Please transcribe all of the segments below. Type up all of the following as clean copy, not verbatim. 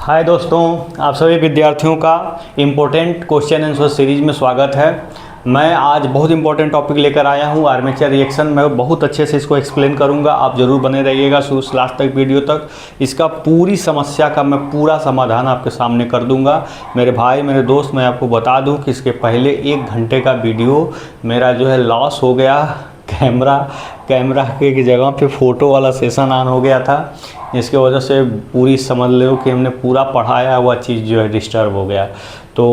हाय दोस्तों, आप सभी विद्यार्थियों का इम्पोर्टेंट क्वेश्चन आंसर सीरीज में स्वागत है। मैं आज बहुत इंपॉर्टेंट टॉपिक लेकर आया हूँ, आर्मेचर रिएक्शन। मैं बहुत अच्छे से इसको एक्सप्लेन करूँगा, आप ज़रूर बने रहिएगा शुरू से लास्ट तक वीडियो तक। इसका पूरी समस्या का मैं पूरा समाधान आपके सामने कर दूँगा। मेरे भाई, मेरे दोस्त, मैं आपको बता दूँ कि इसके पहले 1 घंटे का वीडियो मेरा जो है लॉस हो गया। कैमरा के जगह पे फ़ोटो वाला सेशन ऑन हो गया था, इसके वजह से पूरी समझ लो कि हमने पूरा पढ़ाया हुआ चीज़ जो है डिस्टर्ब हो गया। तो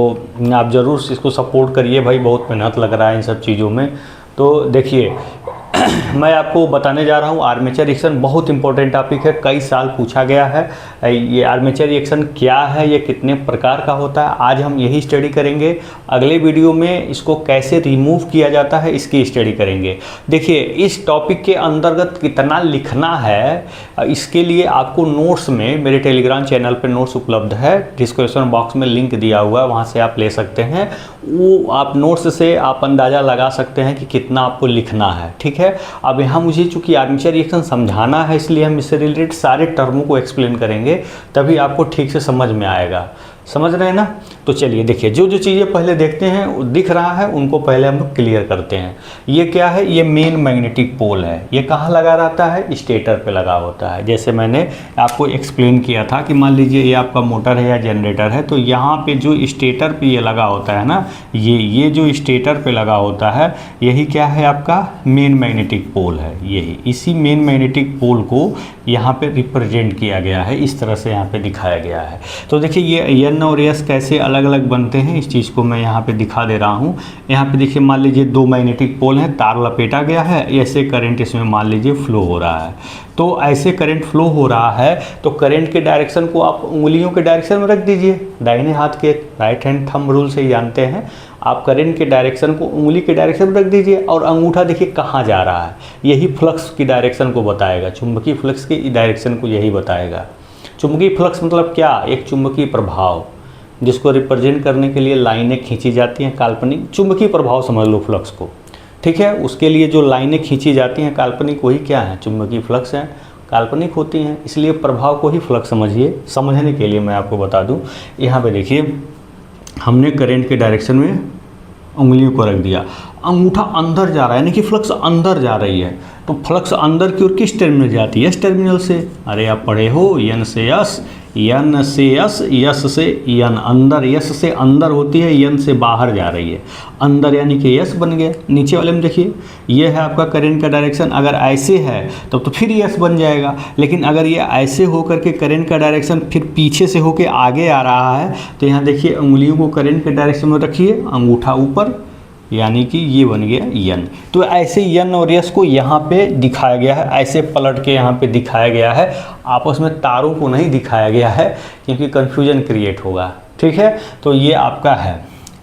आप ज़रूर इसको सपोर्ट करिए भाई, बहुत मेहनत लग रहा है इन सब चीज़ों में। तो देखिए मैं आपको बताने जा रहा हूँ आर्मेचर रिएक्शन बहुत इंपॉर्टेंट टॉपिक है, कई साल पूछा गया है। ये आर्मेचर रिएक्शन क्या है, ये कितने प्रकार का होता है, आज हम यही स्टडी करेंगे। अगले वीडियो में इसको कैसे रिमूव किया जाता है इसकी स्टडी करेंगे। देखिए इस टॉपिक के अंतर्गत कितना लिखना है, इसके लिए आपको नोट्स में मेरे टेलीग्राम चैनल पर नोट्स उपलब्ध है, डिस्क्रिप्शन बॉक्स में लिंक दिया हुआ है, वहाँ से आप ले सकते हैं। वो आप नोट्स से आप अंदाज़ा लगा सकते हैं कि कितना आपको लिखना है, ठीक है। अब यहाँ मुझे चूंकि आर्मेचर रिएक्शन समझाना है, इसलिए हम इससे रिलेटेड सारे टर्मों को एक्सप्लेन करेंगे, तभी आपको ठीक से समझ में आएगा। समझ रहे हैं ना। तो चलिए देखिए, जो जो चीज़ें पहले देखते हैं दिख रहा है उनको पहले हम लोग क्लियर करते हैं। ये क्या है, ये मेन मैग्नेटिक पोल है। ये कहाँ लगा रहता है, स्टेटर पे लगा होता है। जैसे मैंने आपको एक्सप्लेन किया था कि मान लीजिए ये आपका मोटर है या जनरेटर है, तो यहाँ पे जो स्टेटर पे ये लगा होता है ना, ये जो स्टेटर पे लगा होता है, यही क्या है आपका मेन मैग्नेटिक पोल है। यही इसी मेन मैग्नेटिक पोल को यहाँ पे रिप्रेजेंट किया गया है, इस तरह से यहाँ पे दिखाया गया है। तो देखिए ये एन और एस कैसे अलग अलग बनते हैं, इस चीज़ को मैं यहाँ पे दिखा दे रहा हूँ। यहाँ पे देखिए मान लीजिए 2 मैग्नेटिक पोल हैं, तार लपेटा गया है, ऐसे करंट इसमें मान लीजिए फ्लो हो रहा है। तो ऐसे करंट फ्लो हो रहा है तो करंट के डायरेक्शन को आप उंगलियों के डायरेक्शन में रख दीजिए। दाहिने हाथ के राइट हैंड थंब रूल से ही जानते हैं, आप करंट के डायरेक्शन को उंगली के डायरेक्शन में रख दीजिए और अंगूठा देखिए कहाँ जा रहा है, यही फ्लक्स की डायरेक्शन को बताएगा। चुंबकीय फ्लक्स की डायरेक्शन को यही बताएगा। चुंबकीय फ्लक्स मतलब क्या, एक चुंबकीय प्रभाव जिसको रिप्रेजेंट करने के लिए लाइनें खींची जाती हैं, काल्पनिक चुंबकीय प्रभाव समझ लो फ्लक्स को, ठीक है। उसके लिए जो लाइनें खींची जाती हैं काल्पनिक, वही क्या है, चुंबकीय फ्लक्स हैं, काल्पनिक होती हैं, इसलिए प्रभाव को ही फ्लक्स समझिए। समझने के लिए मैं आपको बता दूं, यहाँ पे देखिए हमने करंट के डायरेक्शन में उंगलियों को रख दिया, अंगूठा अंदर जा रहा है, यानी कि फ्लक्स अंदर जा रही है। तो फ्लक्स अंदर की ओर किस टर्मिनल जाती है, एस टर्मिनल से। अरे आप पढ़े हो, एन से एस, एन से एस, यस से एन, अंदर यस से अंदर होती है, एन से बाहर जा रही है, अंदर यानी कि यस बन गया। नीचे वाले में देखिए ये है आपका करंट का डायरेक्शन, अगर ऐसे है तब तो फिर यस बन जाएगा, लेकिन अगर ये ऐसे होकर के करंट का डायरेक्शन फिर पीछे से होकर आगे आ रहा है, तो यहाँ देखिए उंगलियों को करंट के डायरेक्शन में रखिए, अंगूठा ऊपर, यानी कि ये बन गया यन। तो ऐसे यन और यस को यहाँ पे दिखाया गया है, ऐसे पलट के यहाँ पे दिखाया गया है, आपस में तारों को नहीं दिखाया गया है क्योंकि कन्फ्यूजन क्रिएट होगा, ठीक है। तो ये आपका है,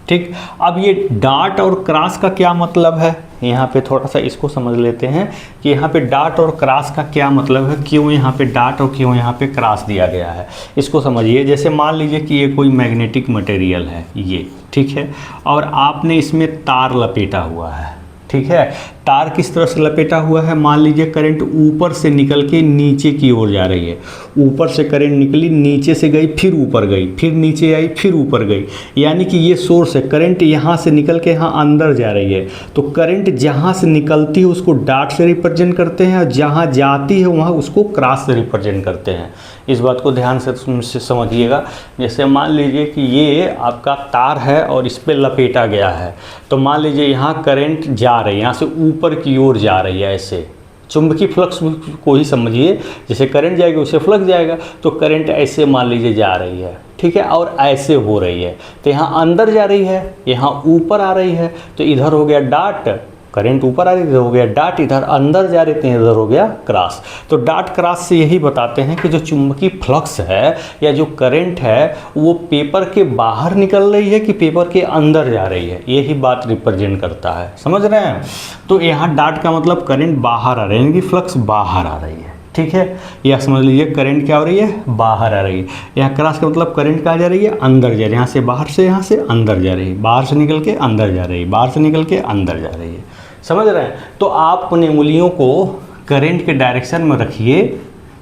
ठीक। अब ये डॉट और क्रॉस का क्या मतलब है, यहाँ पे थोड़ा सा इसको समझ लेते हैं कि यहाँ पे डॉट और क्रॉस का क्या मतलब है, क्यों यहाँ पे डॉट और क्यों यहाँ पे क्रॉस दिया गया है, इसको समझिए। जैसे मान लीजिए कि ये कोई मैग्नेटिक मटेरियल है ये, ठीक है, और आपने इसमें तार लपेटा हुआ है, ठीक है। तार किस तरह से लपेटा हुआ है, मान लीजिए करंट ऊपर से निकल के नीचे की ओर जा रही है, ऊपर से करंट निकली, नीचे से गई, फिर ऊपर गई, फिर नीचे आई, फिर ऊपर गई, यानी कि ये सोर्स है। करंट यहाँ से निकल के यहाँ अंदर जा रही है, तो करंट जहाँ से निकलती है उसको डॉट से रिप्रेजेंट करते हैं, और जहाँ जाती है वहाँ उसको क्रॉस से रिप्रेजेंट करते हैं। इस बात को ध्यान से समझिएगा। जैसे मान लीजिए कि ये आपका तार है और इस पर लपेटा गया है, तो मान लीजिए यहाँ करंट जा रही है, यहाँ से ऊपर की ओर जा रही है, ऐसे चुंबकीय फ्लक्स को ही समझिए, जैसे करंट जाएगा उससे फ्लक्स जाएगा। तो करंट ऐसे मान लीजिए जा रही है, ठीक है, और ऐसे हो रही है, तो यहाँ अंदर जा रही है, यहाँ ऊपर आ रही है, तो इधर हो गया डॉट, करंट ऊपर आ रही, इधर हो गया डॉट, इधर अंदर जा रहे थे, इधर हो गया क्रॉस। तो डॉट क्रॉस से यही बताते हैं कि जो चुंबकीय फ्लक्स है या जो करंट है वो पेपर के बाहर निकल रही है कि पेपर के अंदर जा रही है, यही बात रिप्रेजेंट करता है। समझ रहे हैं। तो यहाँ डॉट का मतलब करंट बाहर आ रही है, यानी कि फ्लक्स बाहर आ रही है, ठीक है। यह समझ लीजिए करंट क्या हो रही है, बाहर आ रही है। यहाँ क्रॉस का मतलब करंट कहाँ जा रही है, अंदर जा रही है, यहाँ से बाहर से, यहाँ से अंदर जा रही है, बाहर से निकल के अंदर जा रही है, बाहर से निकल के अंदर जा रही है। समझ रहे हैं। तो आप अपने उंगलियों को करंट के डायरेक्शन में रखिए,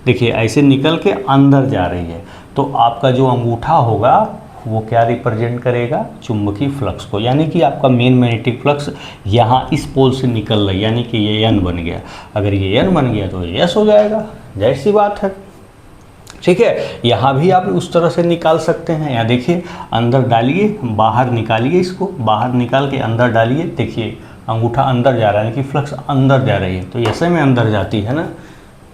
देखिए ऐसे निकल के अंदर जा रही है, तो आपका जो अंगूठा होगा वो क्या रिप्रेजेंट करेगा, चुंबकीय फ्लक्स को, यानी कि आपका मेन मैग्नेटिक फ्लक्स यहाँ इस पोल से निकल रही है, यानी कि ये एन बन गया। अगर ये एन बन गया तो ये एस हो जाएगा, जाहिर सी बात है। ठीक है, यहाँ भी आप उस तरह से निकाल सकते हैं। यहाँ देखिए, अंदर डालिए, बाहर निकालिए, इसको बाहर निकाल के अंदर डालिए, देखिए अंगूठा अंदर जा रहा है, यानी कि फ्लक्स अंदर जा रही है, तो ऐसे में अंदर जाती है ना,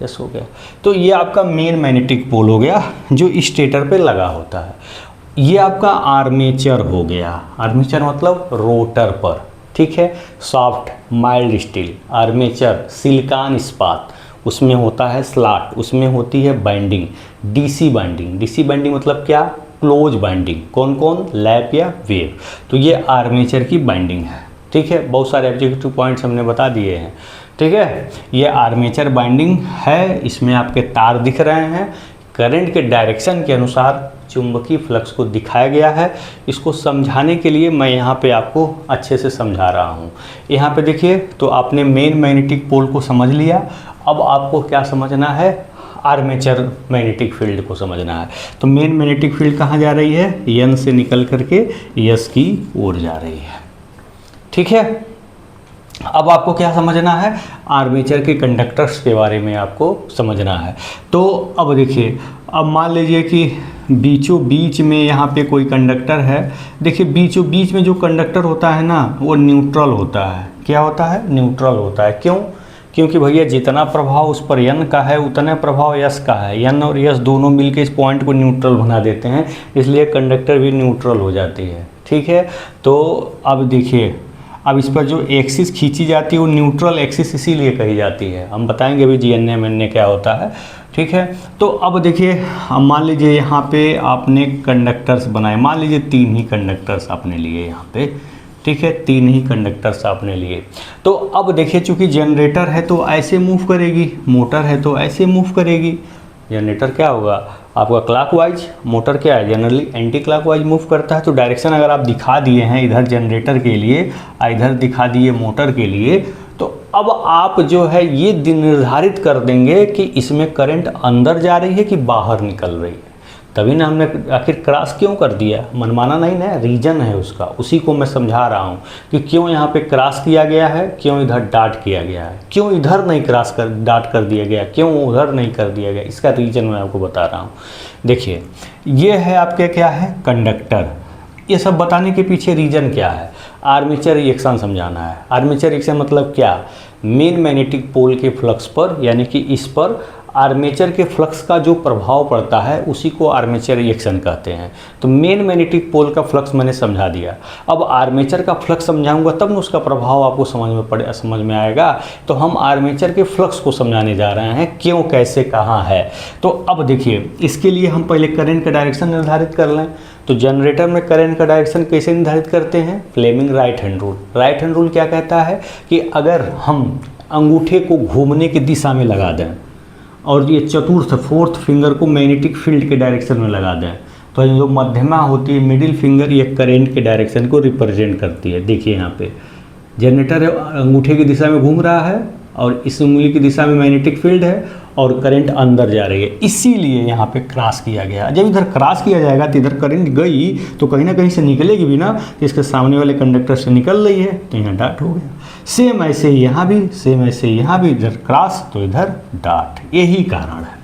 यस हो गया। तो ये आपका मेन मैग्नेटिक पोल हो गया जो स्टेटर पे लगा होता है। ये आपका आर्मेचर हो गया, आर्मेचर मतलब रोटर पर, ठीक है, soft mild steel, armature silicon इस्पात, उसमें होता है स्लॉट, उसमें होती है binding, DC binding, DC binding मतलब क्या, क्लोज बाइंडिंग, कौन कौन, लैप या वेव, तो ये आर्मेचर की बाइंडिंग है। ठीक है, बहुत सारे ऑब्जेक्टिव पॉइंट्स हमने बता दिए हैं। ठीक है, ये आर्मेचर बाइंडिंग है, इसमें आपके तार दिख रहे हैं, करंट के डायरेक्शन के अनुसार चुंबकीय फ्लक्स को दिखाया गया है। इसको समझाने के लिए मैं यहाँ पे आपको अच्छे से समझा रहा हूँ। यहाँ पे देखिए, तो आपने मेन मैग्नेटिक पोल को समझ लिया, अब आपको क्या समझना है, आर्मेचर मैग्नेटिक फील्ड को समझना है। तो मेन मैग्नेटिक फील्ड कहाँ जा रही है, एन से निकल करके एस की ओर जा रही है। ठीक है, अब आपको क्या समझना है, आर्मेचर के कंडक्टर्स के बारे में आपको समझना है। तो अब देखिए, अब मान लीजिए कि बीचों बीच में यहाँ पे कोई कंडक्टर है। देखिए, बीचों बीच में जो कंडक्टर होता है ना, वो न्यूट्रल होता है। क्या होता है, न्यूट्रल होता है। क्यों, क्योंकि भैया जितना प्रभाव उस पर एन का है उतना प्रभाव यस का है, एन और यस दोनों मिलकर इस पॉइंट को न्यूट्रल बना देते हैं, इसलिए कंडक्टर भी न्यूट्रल हो जाती है। ठीक है, तो अब देखिए, अब इस पर जो एक्सिस खींची जाती है वो न्यूट्रल एक्सिस इसीलिए कही जाती है, हम बताएंगे अभी GNA क्या होता है। ठीक है, तो अब देखिए, अब मान लीजिए यहाँ पे आपने कंडक्टर्स बनाए, मान लीजिए 3 ही कंडक्टर्स आपने लिए यहाँ पे। ठीक है, 3 ही कंडक्टर्स आपने लिए। तो अब देखिए, चूंकि जनरेटर है तो ऐसे मूव करेगी, मोटर है तो ऐसे मूव करेगी। जनरेटर क्या होगा आपका क्लॉकवाइज, मोटर क्या है जनरली एंटी क्लॉकवाइज मूव करता है। तो डायरेक्शन अगर आप दिखा दिए हैं इधर जनरेटर के लिए, इधर दिखा दिए मोटर के लिए, तो अब आप जो है ये निर्धारित कर देंगे कि इसमें करंट अंदर जा रही है कि बाहर निकल रही है। तभी ना हमने आखिर क्रॉस क्यों कर दिया, मनमाना नहीं ना, रीजन है उसका, उसी को मैं समझा रहा हूँ कि क्यों यहाँ पे क्रॉस किया गया है, क्यों इधर डॉट किया गया है, क्यों इधर नहीं क्रॉस कर डॉट कर दिया गया, क्यों उधर नहीं कर दिया गया, इसका रीजन मैं आपको बता रहा हूँ। देखिए, ये है आपके क्या है, कंडक्टर। ये सब बताने के पीछे रीजन क्या है, आर्मेचर रिएक्शन समझाना है। आर्मेचर रिएक्शन मतलब क्या, मेन मैग्नेटिक पोल के फ्लक्स पर, यानी कि इस पर आर्मेचर के फ्लक्स का जो प्रभाव पड़ता है उसी को आर्मेचर रिएक्शन कहते हैं। तो मेन मैग्नेटिक पोल का फ्लक्स मैंने समझा दिया, अब आर्मेचर का फ्लक्स समझाऊंगा तब न उसका प्रभाव आपको समझ में आएगा। तो हम आर्मेचर के फ्लक्स को समझाने जा रहे हैं, क्यों, कैसे, कहाँ है। तो अब देखिए, इसके लिए हम पहले करंट का डायरेक्शन निर्धारित कर लें। तो जनरेटर में करंट का डायरेक्शन कैसे निर्धारित करते हैं, Fleming right hand rule. Right hand rule क्या कहता है कि अगर हम अंगूठे को घूमने की दिशा में लगा दें और ये चतुर्थ 4th फिंगर को मैग्नेटिक फील्ड के डायरेक्शन में लगा दें, तो जो मध्यमा होती है मिडिल फिंगर, ये करंट के डायरेक्शन को रिप्रेजेंट करती है। देखिए, यहाँ पे जनरेटर अंगूठे की दिशा में घूम रहा है और इस उंगली की दिशा में मैग्नेटिक फील्ड है और करंट अंदर जा रही है, इसीलिए यहाँ पे क्रॉस किया गया। जब इधर क्रॉस किया जाएगा तो इधर करंट गई तो कहीं ना कहीं से निकलेगी भी ना, तो इसके सामने वाले कंडक्टर से निकल रही है तो यहाँ डॉट हो गया। सेम ऐसे ही यहाँ भी, सेम ऐसे ही यहाँ भी, इधर क्रॉस तो इधर डॉट, यही कारण है।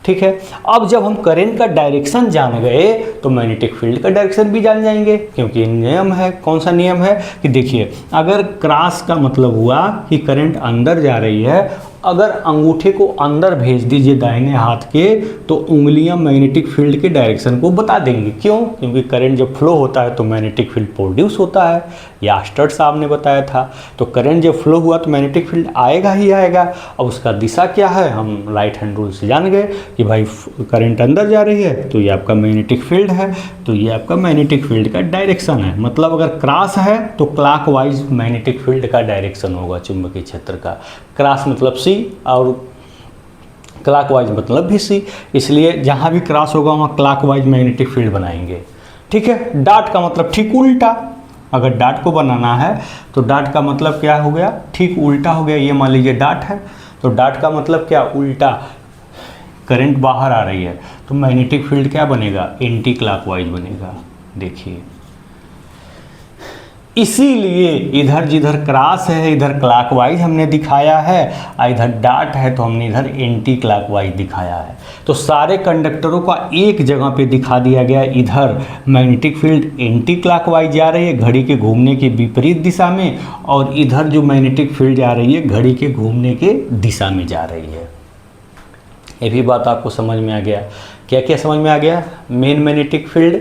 ठीक है, अब जब हम करंट का डायरेक्शन जान गए तो मैग्नेटिक फील्ड का डायरेक्शन भी जान जाएंगे, क्योंकि नियम है, कौन सा नियम है कि देखिए, अगर क्रॉस का मतलब हुआ कि करंट अंदर जा रही है, अगर अंगूठे को अंदर भेज दीजिए दाहिने हाथ के तो उंगलियां मैग्नेटिक फील्ड के डायरेक्शन को बता देंगी। क्यों, क्योंकि करंट जब फ्लो होता है तो मैग्नेटिक फील्ड प्रोड्यूस होता है, या स्टर्ट साहब ने बताया था। तो करंट जब फ्लो हुआ तो मैग्नेटिक फील्ड आएगा ही आएगा। अब उसका दिशा क्या है, हम राइट हैंड रूल से जान गए कि भाई करंट अंदर जा रही है तो ये आपका मैग्नेटिक फील्ड है, तो ये आपका मैग्नेटिक फील्ड का डायरेक्शन है। मतलब अगर क्रॉस है तो क्लॉकवाइज मैग्नेटिक फील्ड का डायरेक्शन होगा चुंबकीय क्षेत्र का। क्रॉस मतलब सी और क्लॉकवाइज मतलब भी सी, इसलिए जहाँ भी क्रॉस होगा वहाँ क्लॉकवाइज मैग्नेटिक फील्ड बनाएंगे। ठीक है, डॉट का मतलब ठीक उल्टा, अगर डॉट को बनाना है तो डॉट का मतलब क्या हो गया, ठीक उल्टा हो गया। ये मान लीजिए डॉट है तो डॉट का मतलब क्या, उल्टा, करंट बाहर आ रही है तो मैग्नेटिक फील्ड क्या बनेगा, एंटी क्लॉकवाइज बनेगा। देखिए इसीलिए इधर जिधर क्रॉस है इधर क्लॉकवाइज हमने दिखाया है, और इधर डॉट है तो हमने इधर एंटी क्लॉकवाइज दिखाया है। तो सारे कंडक्टरों का एक जगह पे दिखा दिया गया, इधर मैग्नेटिक फील्ड एंटी क्लॉकवाइज जा रही है घड़ी के घूमने के विपरीत दिशा में, और इधर जो मैग्नेटिक फील्ड जा रही है घड़ी के घूमने के दिशा में जा रही है। ये भी बात आपको समझ में आ गया। क्या क्या समझ में आ गया, मेन मैग्नेटिक फील्ड,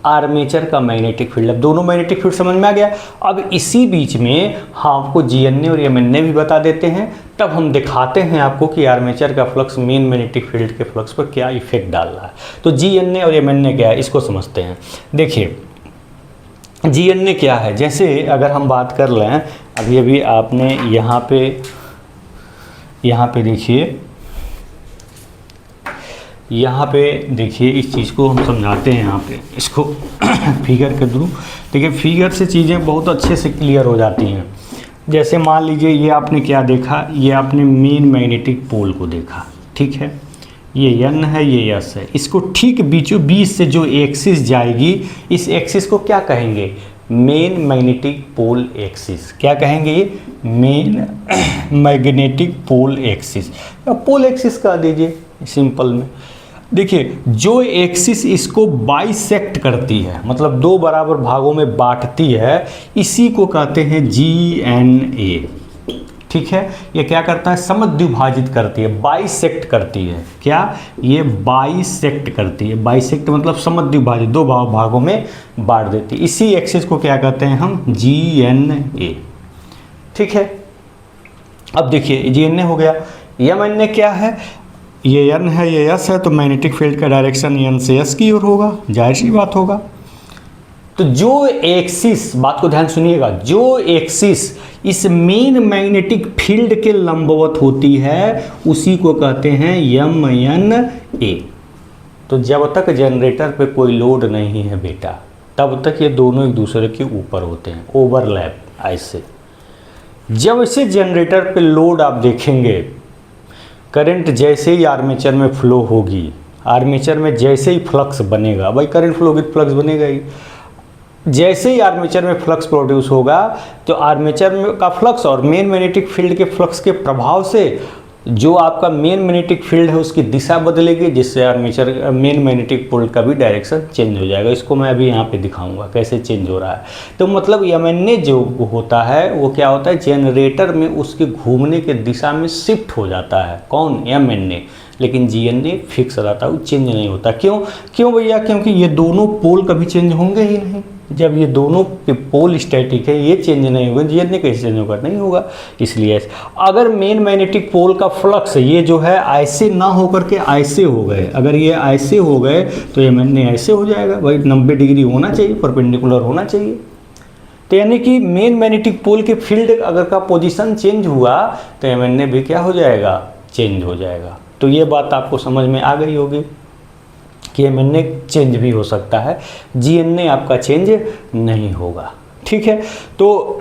आर्मेचर का मैग्नेटिक फील्ड। अब दोनों मैग्नेटिक फील्ड समझ में आ गया। अब इसी बीच में हम आपको GNA और MNA भी बता देते हैं, तब हम दिखाते हैं आपको कि आर्मेचर का फ्लक्स मेन मैग्नेटिक फील्ड के फ्लक्स पर क्या इफेक्ट डाल रहा है। तो GNA और MNA क्या है इसको समझते हैं। देखिए GNA क्या है, जैसे अगर हम बात कर लें, अभी अभी आपने यहाँ पे देखिए, यहाँ पे देखिए इस चीज़ को हम समझाते हैं यहाँ पे इसको फिगर के थ्रू। देखिए फिगर से चीज़ें बहुत अच्छे से क्लियर हो जाती हैं। जैसे मान लीजिए ये आपने क्या देखा, ये आपने मेन मैग्नेटिक पोल को देखा, ठीक है, ये N है ये S है, इसको ठीक बीचों बीच से जो एक्सिस जाएगी, इस एक्सिस को क्या कहेंगे, मेन मैग्नेटिक पोल एक्सिस। क्या कहेंगे, ये मेन मैग्नेटिक पोल एक्सिस, या पोल एक्सिस कह दीजिए सिंपल में। देखिए जो एक्सिस इसको बाइसेक्ट करती है, मतलब दो बराबर भागों में बांटती है, इसी को कहते हैं GNA, ठीक है। ये क्या करता है, समद्विभाजित करती है, बाइसेक्ट करती है। क्या, ये बाइसेक्ट करती है, बाइसेक्ट मतलब समद्विभाजित, दो भागों में बांट देती है। इसी एक्सिस को क्या कहते हैं हम, GNA, ठीक है। अब देखिए GNA हो गया, MNA क्या है, ये N है ये S है, तो मैग्नेटिक फील्ड का डायरेक्शन N से S की ओर होगा, जाहिर सी बात होगा। तो जो एक्सिस, बात को ध्यान सुनिएगा, जो एक्सिस इस मेन मैग्नेटिक फील्ड के लंबवत होती है उसी को कहते हैं MNA। तो जब तक जनरेटर पे कोई लोड नहीं है बेटा, तब तक ये दोनों एक दूसरे के ऊपर होते हैं, ओवरलैप। ऐसे जब इसे जनरेटर पे लोड आप देखेंगे, करंट जैसे ही आर्मेचर में फ्लो होगी, आर्मेचर में जैसे ही फ्लक्स बनेगा, भाई करंट फ्लो होगी तो फ्लक्स बनेगा ही, जैसे ही आर्मेचर में फ्लक्स प्रोड्यूस होगा तो आर्मेचर में का फ्लक्स और मेन मैग्नेटिक फील्ड के फ्लक्स के प्रभाव से जो आपका मेन मैग्नेटिक फील्ड है उसकी दिशा बदलेगी, जिससे आर्मेचर मेन मैग्नेटिक पोल का भी डायरेक्शन चेंज हो जाएगा। इसको मैं अभी यहाँ पे दिखाऊंगा कैसे चेंज हो रहा है। तो मतलब MNA जो होता है वो क्या होता है, जनरेटर में उसके घूमने के दिशा में शिफ्ट हो जाता है, कौन, MNA। लेकिन GNA फिक्स रहता है, वो चेंज नहीं होता। क्यों भैया, क्योंकि ये दोनों पोल कभी चेंज होंगे ही नहीं। जब ये दोनों पोल स्टैटिक है, ये चेंज नहीं होगा, GNA कैसे चेंज होगा, नहीं होगा। इसलिए अगर मेन मैग्नेटिक पोल का फ्लक्स ये जो है ऐसे ना होकर के ऐसे हो गए, अगर ये ऐसे हो गए तो MNA ऐसे हो जाएगा। भाई 90 डिग्री होना चाहिए, परपेंडिकुलर होना चाहिए। तो यानी कि मेन मैग्नेटिक पोल के फील्ड अगर का पोजीशन चेंज हुआ तो MNA भी क्या हो जाएगा, चेंज हो जाएगा। तो ये बात आपको समझ में आ गई होगी कि MNA चेंज भी हो सकता है, GNA आपका चेंज नहीं होगा, ठीक है। तो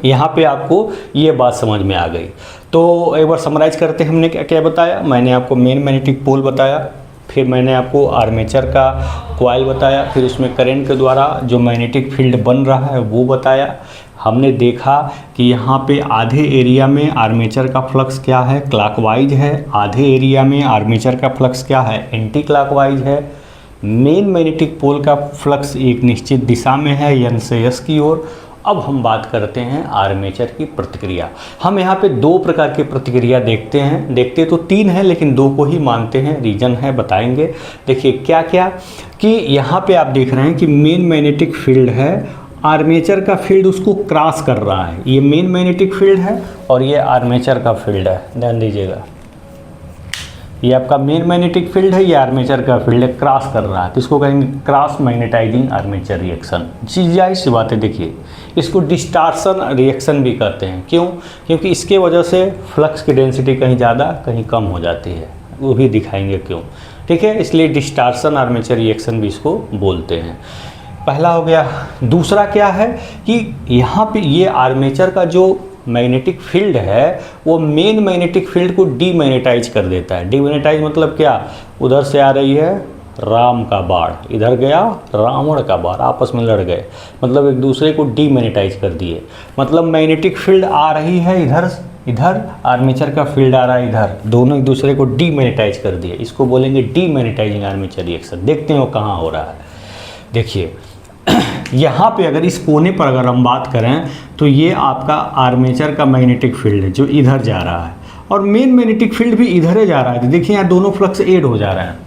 यहाँ पे आपको ये बात समझ में आ गई। तो एक बार समराइज करते हैं, हमने क्या क्या बताया। मैंने आपको मेन मैग्नेटिक पोल बताया, फिर मैंने आपको आर्मेचर का कॉइल बताया, फिर उसमें करंट के द्वारा जो मैग्नेटिक फील्ड बन रहा है वो बताया। हमने देखा कि यहाँ पे आधे एरिया में आर्मेचर का फ्लक्स क्या है, क्लॉकवाइज है, आधे एरिया में आर्मेचर का फ्लक्स क्या है, एंटी क्लॉकवाइज है। मेन मैग्नेटिक पोल का फ्लक्स एक निश्चित दिशा में है, N से S की ओर। अब हम बात करते हैं आर्मेचर की प्रतिक्रिया। हम यहाँ पे दो प्रकार की प्रतिक्रिया देखते तो तीन है, लेकिन दो को ही मानते हैं, रीजन है, बताएंगे। देखिए क्या क्या, कि यहाँ पे आप देख रहे हैं कि मेन मैग्नेटिक फील्ड है, आर्मेचर का फील्ड उसको क्रॉस कर रहा है। ये मेन मैग्नेटिक फील्ड है और ये आर्मेचर का फील्ड है, ध्यान दीजिएगा। ये आपका मेन मैग्नेटिक फील्ड है, ये आर्मेचर का फील्ड है, क्रॉस कर रहा है, तो इसको कहेंगे क्रॉस मैग्नेटाइजिंग आर्मेचर रिएक्शन। जाहिर सी बात है, देखिए इसको डिस्टार्शन रिएक्शन भी कहते हैं। क्यों, क्योंकि इसके वजह से फ्लक्स की डेंसिटी कहीं ज़्यादा कहीं कम हो जाती है, वो भी दिखाएंगे क्यों, ठीक है। इसलिए डिस्टार्शन आर्मेचर रिएक्शन भी इसको बोलते हैं। पहला हो गया। दूसरा क्या है कि यहाँ पे ये आर्मेचर का जो मैग्नेटिक फील्ड है वो मेन मैग्नेटिक फील्ड को डीमैग्नेटाइज कर देता है। डीमैग्नेटाइज मतलब क्या, उधर से आ रही है राम का बाण, इधर गया रावण का बाण, आपस में लड़ गए, मतलब एक दूसरे को डीमैग्नेटाइज कर दिए। मतलब मैग्नेटिक फील्ड आ रही है इधर, इधर आर्मेचर का फील्ड आ रहा है इधर, दोनों एक दूसरे को डीमैग्नेटाइज कर दिए। इसको बोलेंगे डीमैग्नेटाइजिंग आर्मेचर रिएक्शन। देखते हैं वो कहाँ हो रहा है। देखिए यहाँ पे अगर इस कोने पर अगर हम बात करें तो ये आपका आर्मेचर का मैग्नेटिक फील्ड है जो इधर जा रहा है, और मेन मैग्नेटिक फील्ड भी इधर ही जा रहा है। तो देखिए यहाँ दोनों फ्लक्स ऐड हो जा रहे हैं,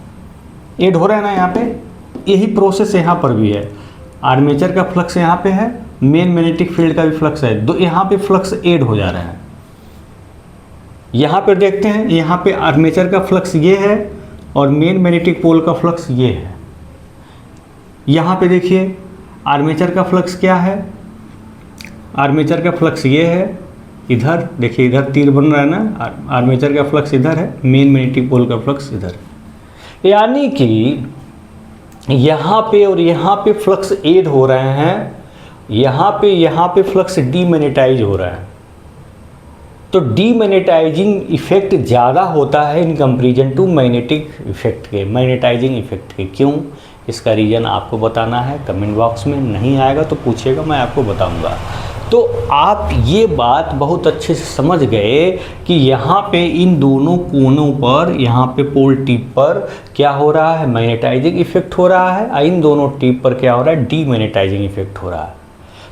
ऐड हो रहा है ना यहाँ पे। यही प्रोसेस यहाँ पर भी है, आर्मेचर का फ्लक्स यहाँ पे है, मेन मैग्नेटिक फील्ड का भी फ्लक्स है, दो यहाँ पे फ्लक्स ऐड हो जा रहे हैं। यहाँ पर देखते हैं, यहाँ पे आर्मेचर का फ्लक्स ये है और मेन मैग्नेटिक पोल का फ्लक्स ये है। यहाँ पे देखिए आर्मेचर का फ्लक्स क्या है, आर्मेचर का फ्लक्स ये है, इधर देखिए इधर तीर बन रहा है ना, आर्मेचर का फ्लक्स इधर है, मेन मैग्नेटिक पोल का फ्लक्स इधर। यानी कि यहाँ पे और यहाँ पे फ्लक्स ऐड हो रहे हैं, यहाँ पे फ्लक्स डीमैग्नेटाइज हो रहा है। तो डीमैग्नेटाइजिंग इफेक्ट ज़्यादा होता है in comparison to magnetic effect के, मैग्नेटाइजिंग इफेक्ट के। क्यों, इसका रीज़न आपको बताना है, कमेंट बॉक्स में नहीं आएगा तो पूछेगा, मैं आपको बताऊंगा। तो आप ये बात बहुत अच्छे से समझ गए कि यहाँ पे इन दोनों कोनों पर, यहाँ पे पोल टिप पर क्या हो रहा है, मैग्नेटाइजिंग इफेक्ट हो रहा है, और इन दोनों टिप पर क्या हो रहा है, डीमैग्नेटाइजिंग इफेक्ट हो रहा है।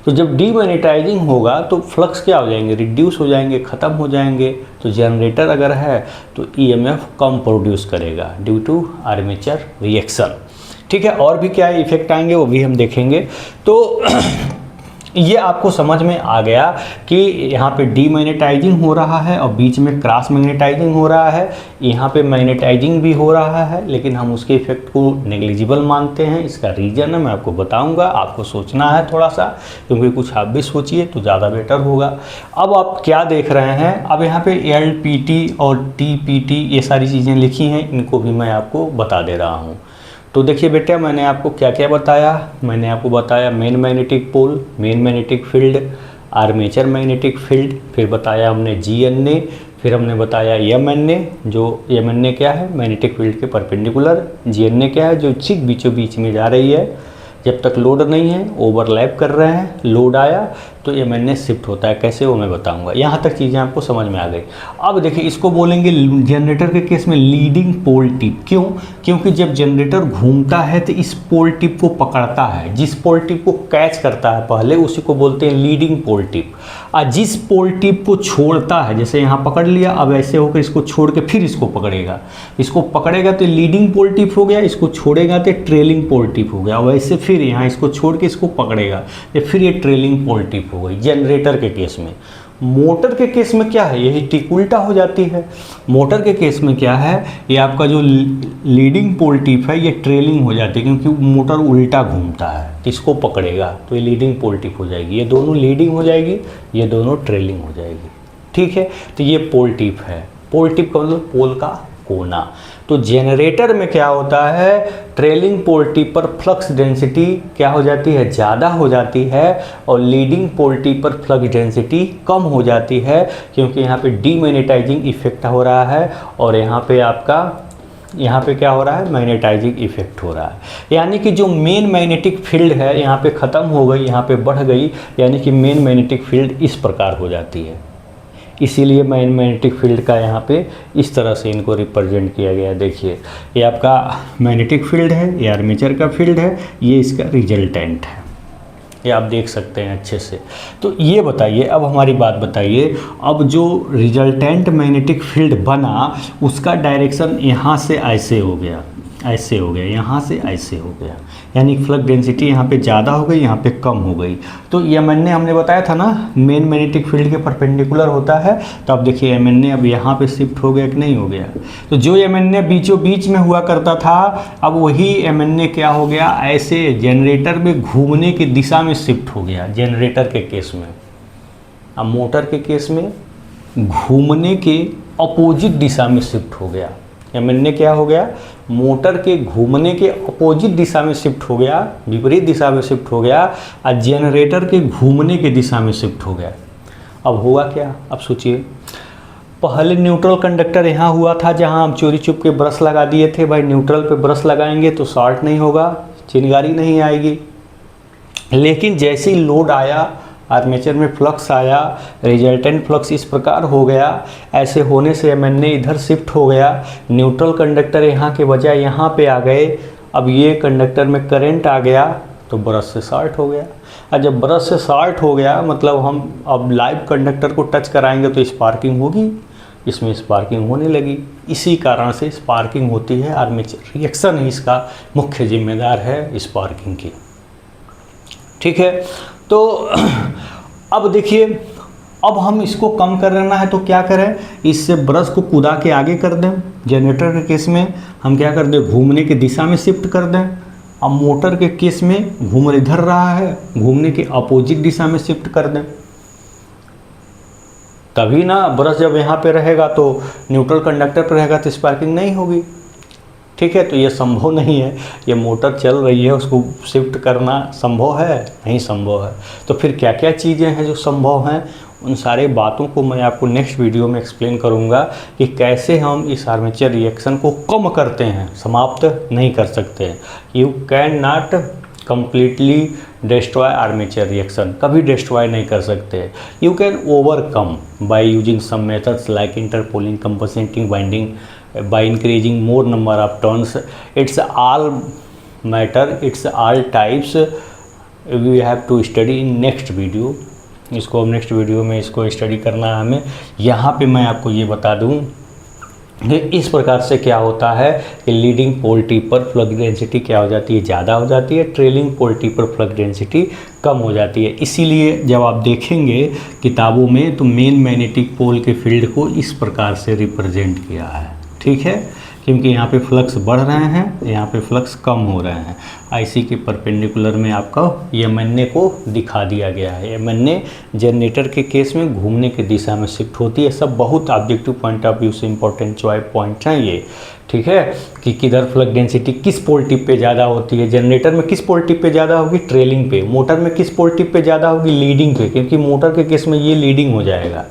तो जब डीमैग्नेटाइजिंग होगा तो फ्लक्स क्या हो जाएंगे, रिड्यूस हो जाएंगे, ख़त्म हो जाएंगे। तो जनरेटर अगर है तो ईएमएफ कम प्रोड्यूस करेगा ड्यू टू आर्मेचर रिएक्शन। ठीक है, और भी क्या इफेक्ट आएंगे वो भी हम देखेंगे। तो ये आपको समझ में आ गया कि यहाँ पे डीमैग्नेटाइजिंग हो रहा है और बीच में क्रॉस मैग्नेटाइजिंग हो रहा है। यहाँ पे मैग्नेटाइजिंग भी हो रहा है, लेकिन हम उसके इफेक्ट को नेग्लिजिबल मानते हैं। इसका रीज़न है मैं आपको बताऊंगा, आपको सोचना है थोड़ा सा, क्योंकि कुछ आप भी सोचिए तो ज़्यादा बेटर होगा। अब आप क्या देख रहे हैं, अब यहाँ पे LPT और TPT ये सारी चीज़ें लिखी हैं, इनको भी मैं आपको बता दे रहा हूँ। तो देखिए बेटा, मैंने आपको क्या क्या बताया, मैंने आपको बताया main magnetic pole, main magnetic field, armature magnetic field, फिर बताया हमने GNA, फिर हमने बताया MNA, जो MNA क्या है, मैग्नेटिक फील्ड के परपेंडिकुलर, GNA क्या है, जो ठीक बीचों बीच में जा रही है, जब तक लोड नहीं है, ओवरलैप कर रहे हैं, लोड आया तो MNA शिफ्ट होता है। कैसे वो मैं बताऊंगा। यहाँ तक चीज़ें आपको समझ में आ गई। अब देखिए इसको बोलेंगे जनरेटर के केस में लीडिंग पोल टिप। क्यों, क्योंकि जब जनरेटर घूमता है तो इस पोल टिप को पकड़ता है, जिस पोल टिप को कैच करता है पहले उसी को बोलते हैं लीडिंग पोल टिप। और जिस पोल टिप को छोड़ता है, जैसे यहाँ पकड़ लिया, अब ऐसे होकर इसको छोड़ के फिर इसको पकड़ेगा, इसको पकड़ेगा तो लीडिंग पोल टिप हो गया, इसको छोड़ेगा तो ट्रेलिंग पोल टिप हो गया, वैसे फिर यहाँ इसको छोड़ के इसको पकड़ेगा तो फिर ये ट्रेलिंग पोल टिप हो गई जनरेटर के केस में। मोटर के केस में क्या है, यही टिक उल्टा हो जाती है। मोटर के केस में क्या है, ये आपका जो लीडिंग पोल टिप है ये ट्रेलिंग हो जाती है, क्योंकि मोटर उल्टा घूमता है, इसको पकड़ेगा तो ये लीडिंग पोल टिप हो जाएगी। ये दोनों लीडिंग हो जाएगी, ये दोनों ट्रेलिंग हो जाएगी। ठीक है, तो ये पोल टिप है। पोल टिप का मतलब पोल का कोना। तो जनरेटर में क्या होता है, ट्रेलिंग पोल टिप पर फ्लक्स डेंसिटी क्या हो जाती है, ज़्यादा हो जाती है, और लीडिंग पोल टिप पर फ्लक्स डेंसिटी कम हो जाती है, क्योंकि यहाँ पे डीमैग्नेटाइजिंग इफेक्ट हो रहा है और यहाँ पे आपका यहाँ पे क्या हो रहा है, मैग्नेटाइजिंग इफेक्ट हो रहा है। यानी कि जो मेन मैग्नेटिक फील्ड है यहाँ पे ख़त्म हो गई, यहाँ पे बढ़ गई, यानी कि मेन मैग्नेटिक फील्ड इस प्रकार हो जाती है। इसीलिए मेन मैग्नेटिक फील्ड का यहाँ पे इस तरह से इनको रिप्रेजेंट किया गया है। देखिए ये आपका मैग्नेटिक फील्ड है, ये आर्मेचर का फील्ड है, ये इसका रिजल्टेंट है, ये आप देख सकते हैं अच्छे से। तो ये बताइए, अब हमारी बात बताइए, अब जो रिजल्टेंट मैग्नेटिक फील्ड बना उसका डायरेक्शन यहाँ से ऐसे हो गया, ऐसे हो गया, यहाँ से ऐसे हो गया, यानी फ्लक्स डेंसिटी यहाँ पे ज़्यादा हो गई, यहाँ पे कम हो गई। तो MNA हमने बताया था ना मेन मैग्नेटिक फील्ड के परपेंडिकुलर होता है। तो अब देखिए MNA अब यहाँ पे शिफ्ट हो गया कि नहीं हो गया। तो जो MNA बीचों बीच में हुआ करता था, अब वही MNA क्या हो गया, ऐसे जनरेटर में घूमने की दिशा में शिफ्ट हो गया जनरेटर के केस में। अब मोटर के केस में घूमने के अपोजिट दिशा में शिफ्ट हो गया। MNA क्या हो गया, मोटर के घूमने के अपोजिट दिशा में शिफ्ट हो गया, विपरीत दिशा में शिफ्ट हो गया, और जनरेटर के घूमने के दिशा में शिफ्ट हो गया। अब होगा क्या, अब सोचिए। पहले न्यूट्रल कंडक्टर यहाँ हुआ था जहाँ हम चोरी चुप के ब्रश लगा दिए थे। भाई न्यूट्रल पे ब्रश लगाएंगे तो शॉर्ट नहीं होगा, चिंगारी नहीं आएगी। लेकिन जैसे ही लोड आया, आर्मेचर में फ्लक्स आया, रिजल्टेंट फ्लक्स इस प्रकार हो गया, ऐसे होने से एमएनए इधर शिफ्ट हो गया, न्यूट्रल कंडक्टर यहाँ के बजाय यहाँ पे आ गए। अब ये कंडक्टर में करंट आ गया तो ब्रश से शॉर्ट हो गया। और जब ब्रश से शॉर्ट हो गया मतलब हम अब लाइव कंडक्टर को टच कराएंगे तो स्पार्किंग होगी, इसमें स्पार्किंग होने लगी। इसी कारण से स्पार्किंग होती है। आर्मेचर रिएक्शन ही इसका मुख्य जिम्मेदार है स्पार्किंग की। ठीक है, तो अब देखिए, अब हम इसको कम करना है तो क्या करें, इससे ब्रश को कूदा के आगे कर दें। जनरेटर के केस में हम क्या कर दें, घूमने की दिशा में शिफ्ट कर दें। अब मोटर के केस में घूम इधर रहा है, घूमने के अपोजिट दिशा में शिफ्ट कर दें। तभी ना ब्रश जब यहाँ पे रहेगा तो न्यूट्रल कंडक्टर पर रहेगा तो स्पार्किंग नहीं होगी। ठीक है, तो ये संभव नहीं है। ये मोटर चल रही है, उसको शिफ्ट करना संभव है? नहीं संभव है। तो फिर क्या क्या चीज़ें हैं जो संभव हैं, उन सारे बातों को मैं आपको नेक्स्ट वीडियो में एक्सप्लेन करूंगा कि कैसे हम इस आर्मेचर रिएक्शन को कम करते हैं, समाप्त नहीं कर सकते। You can not completely destroy armature reaction, कभी डिस्ट्रॉय नहीं कर सकते। You can overcome by using some methods like interpoling, compensating binding, by increasing more number of turns. It's all matter, it's all types we have to study in next video. इसको हम next video में इसको study करना है हमें। यहाँ पे मैं आपको ये बता दूँ कि इस प्रकार से क्या होता है कि लीडिंग पोल टिप पर फ्लक्स डेंसिटी क्या हो जाती है, ज़्यादा हो जाती है, ट्रेलिंग पोल टिप पर फ्लक्स डेंसिटी कम हो जाती है। इसीलिए जब आप देखेंगे किताबों में तो मेन मैग्नेटिक पोल के फील्ड को इस प्रकार से रिप्रेजेंट किया है। ठीक है, क्योंकि यहाँ पे फ्लक्स बढ़ रहे हैं, यहाँ पे फ्लक्स कम हो रहे हैं। आईसी के परपेंडिकुलर में आपका एमएनए को दिखा दिया गया है। एमएनए जनरेटर के केस में घूमने की दिशा में शिफ्ट होती है। सब बहुत ऑब्जेक्टिव पॉइंट ऑफ व्यू से इंपॉर्टेंट चॉइस पॉइंट हैं ये। ठीक है, कि किधर फ्लक्स डेंसिटी किस पोल टिप पे ज़्यादा होती है। जनरेटर में किस पोल टिप पे ज़्यादा होगी, ट्रेलिंग पे। मोटर में किस पोल टिप पे ज़्यादा होगी, लीडिंग पे, क्योंकि मोटर के केस में ये लीडिंग हो जाएगा।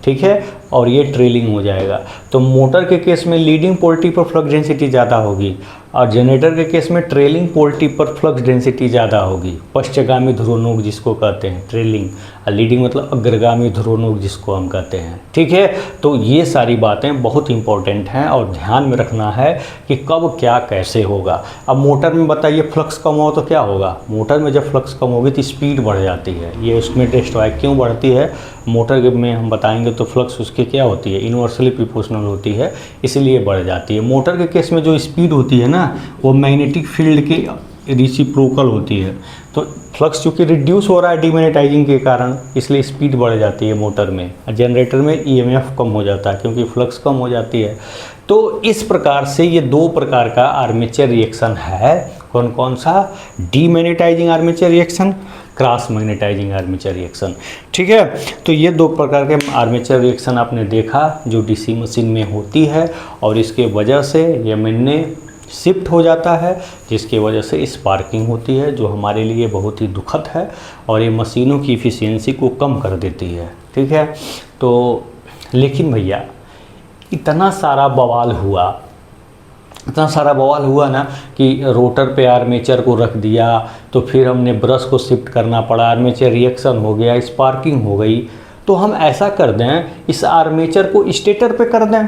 ठीक है, और ये ट्रेलिंग हो जाएगा। तो मोटर के केस में लीडिंग पोल टिप पर फ्लक्स डेंसिटी ज़्यादा होगी और जनरेटर के केस में ट्रेलिंग पोल टिप पर फ्लक्स डेंसिटी ज़्यादा होगी। पश्चगामी ध्रुवनोक जिसको कहते हैं ट्रेलिंग, और लीडिंग मतलब अग्रगामी ध्रुवनोक जिसको हम कहते हैं। ठीक है, तो ये सारी बातें बहुत इंपॉर्टेंट हैं और ध्यान में रखना है कि कब क्या कैसे होगा। अब मोटर में बताइए फ्लक्स कम हो तो क्या होगा, मोटर में जब फ्लक्स कम होगी तो स्पीड बढ़ जाती है। ये उसमें डिस्ट्रॉय क्यों बढ़ती है, मोटर में हम बताएंगे तो फ्लक्स उसकी क्या होती है, इन्वर्सली प्रोपोर्शनल होती है, इसलिए बढ़ जाती है। मोटर के केस में जो स्पीड होती है ना, वो मैग्नेटिक फील्ड के रिसिप्रोकल होती है। तो फ्लक्स चूँकि रिड्यूस हो रहा है डीमैग्नेटाइजिंग के कारण, इसलिए स्पीड बढ़ जाती है मोटर में। जनरेटर में ईएमएफ कम हो जाता है क्योंकि फ्लक्स कम हो जाती है। तो इस प्रकार से ये दो प्रकार का आर्मेचर रिएक्शन है। कौन कौन सा, demagnetising armature reaction, cross magnetising armature reaction. ठीक है, तो ये दो प्रकार के आर्मेचर रिएक्शन आपने देखा जो डीसी मशीन में होती है और इसके वजह से एमएनए शिफ्ट हो जाता है, जिसकी वजह से स्पार्किंग होती है, जो हमारे लिए बहुत ही दुखद है और ये मशीनों की इफ़िशियंसी को कम कर देती है। ठीक है, तो लेकिन भैया इतना सारा बवाल हुआ ना कि रोटर पे आर्मेचर को रख दिया, तो फिर हमने ब्रश को शिफ्ट करना पड़ा, आर्मेचर रिएक्शन हो गया, स्पार्किंग हो गई। तो हम ऐसा कर दें, इस आर्मेचर को स्टेटर पे कर दें,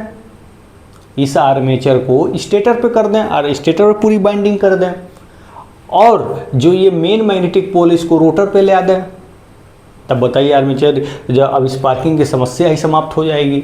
इस आर्मेचर को स्टेटर पे कर दें और स्टेटर पे पूरी बाइंडिंग कर दें, और जो ये मेन मैग्नेटिक पोल इसको रोटर पे ले आ दें। तब बताइए आर्मेचर जब अब स्पार्किंग की समस्या ही समाप्त हो जाएगी।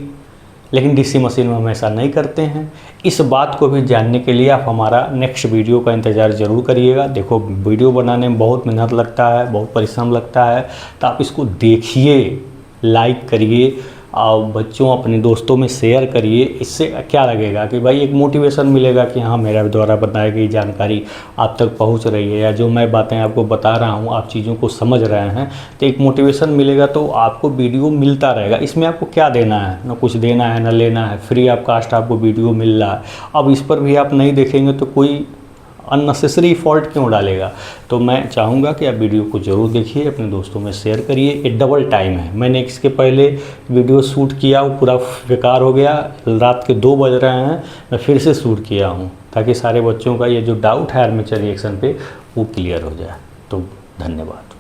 लेकिन डीसी मशीन में हम ऐसा नहीं करते हैं। इस बात को भी जानने के लिए आप हमारा नेक्स्ट वीडियो का इंतज़ार ज़रूर करिएगा। देखो, वीडियो बनाने में बहुत मेहनत लगता है, बहुत परिश्रम लगता है, तो आप इसको देखिए, लाइक करिए और बच्चों अपने दोस्तों में शेयर करिए। इससे क्या लगेगा कि भाई एक मोटिवेशन मिलेगा कि हाँ, मेरा द्वारा बताई गई जानकारी आप तक पहुंच रही है, या जो मैं बातें आपको बता रहा हूं आप चीज़ों को समझ रहे हैं, तो एक मोटिवेशन मिलेगा, तो आपको वीडियो मिलता रहेगा। इसमें आपको क्या देना है, ना कुछ देना है ना लेना है, फ्री ऑफ कास्ट आपको वीडियो मिल रहा है। अब इस पर भी आप नहीं देखेंगे तो कोई अननेसेसरी फॉल्ट क्यों डालेगा। तो मैं चाहूँगा कि आप वीडियो को ज़रूर देखिए, अपने दोस्तों में शेयर करिए। ये डबल टाइम है, मैंने इसके पहले वीडियो शूट किया वो पूरा बेकार हो गया, रात के 2 बज रहे हैं, मैं फिर से शूट किया हूँ ताकि सारे बच्चों का ये जो डाउट है आर्मेचर रिएक्शन पे वो क्लियर हो जाए। तो धन्यवाद।